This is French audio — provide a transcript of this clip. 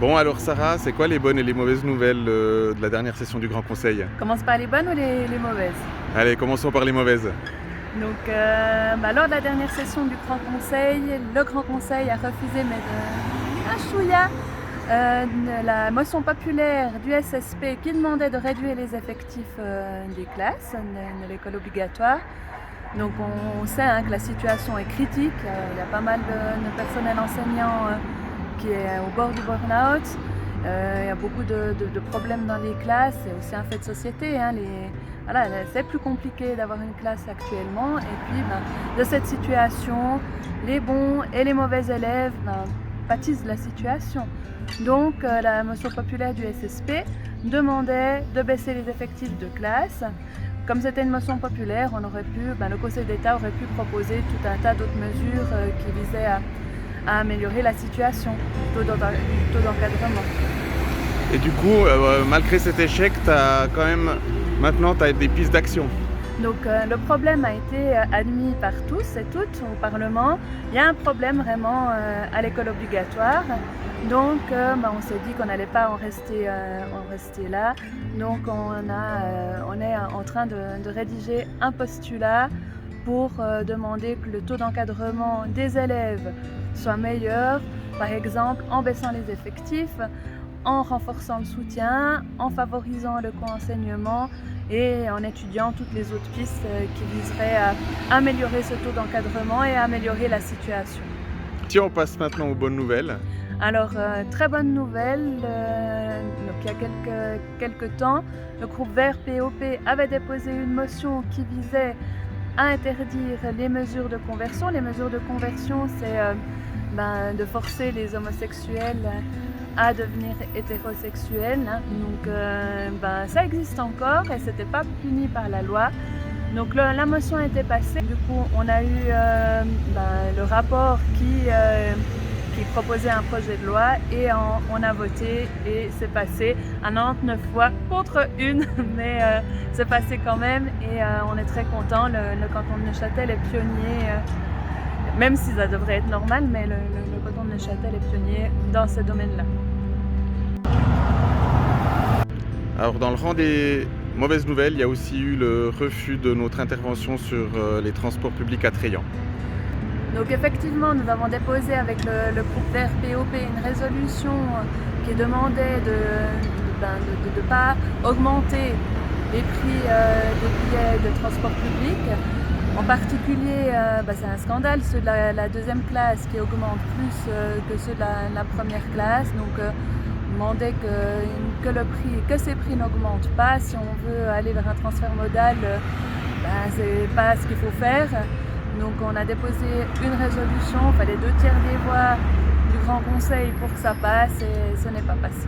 Bon alors Sarah, c'est quoi les bonnes et les mauvaises nouvelles de la dernière session du Grand Conseil? Commence par les bonnes ou les mauvaises? Allez, commençons par les mauvaises. Donc, lors de la dernière session du Grand Conseil, le Grand Conseil a refusé, mais un chouïa, la motion populaire du SSP qui demandait de réduire les effectifs des classes de l'école obligatoire. Donc on sait que la situation est critique, il y a pas mal de personnel enseignant qui est au bord du burn-out, il y a beaucoup de problèmes dans les classes, c'est aussi un fait de société, voilà, c'est plus compliqué d'avoir une classe actuellement, et puis de cette situation, les bons et les mauvais élèves pâtissent de la situation. Donc la motion populaire du SSP demandait de baisser les effectifs de classe. Comme c'était une motion populaire, le Conseil d'État aurait pu proposer tout un tas d'autres mesures qui visaient à améliorer la situation, le taux d'encadrement. Et du coup, malgré cet échec, maintenant tu as des pistes d'action. Donc le problème a été admis par tous et toutes au Parlement. Il y a un problème vraiment à l'école obligatoire. Donc on s'est dit qu'on n'allait pas en rester là. Donc on est en train de rédiger un postulat pour demander que le taux d'encadrement des élèves soit meilleur, par exemple en baissant les effectifs, en renforçant le soutien, en favorisant le co-enseignement et en étudiant toutes les autres pistes qui viseraient à améliorer ce taux d'encadrement et à améliorer la situation. Si on passe maintenant aux bonnes nouvelles. Alors, très bonne nouvelle, donc il y a quelques temps, le groupe Vert POP avait déposé une motion qui visait à interdire les mesures de conversion. Les mesures de conversion, c'est de forcer les homosexuels à devenir hétérosexuels. Donc ça existe encore et c'était pas puni par la loi. Donc la motion a été passée. Du coup, on a eu le rapport qui proposait un projet de loi et on a voté et c'est passé à 99 voix contre une, mais c'est passé quand même et on est très content. Le canton de Neuchâtel est pionnier, même si ça devrait être normal, mais le canton de Neuchâtel est pionnier dans ce domaine-là. Alors dans le rang des mauvaises nouvelles, il y a aussi eu le refus de notre intervention sur les transports publics attrayants. Donc effectivement, nous avons déposé avec le groupe Vert POP une résolution qui demandait de ne pas augmenter les prix des billets de transport public. En particulier, c'est un scandale, ceux de la deuxième classe qui augmentent plus que ceux de la première classe. Donc on demandait que ces prix n'augmentent pas. Si on veut aller vers un transfert modal, c'est pas ce qu'il faut faire. Donc on a déposé une résolution, il fallait 2/3 des voix du Grand Conseil pour que ça passe et ce n'est pas passé.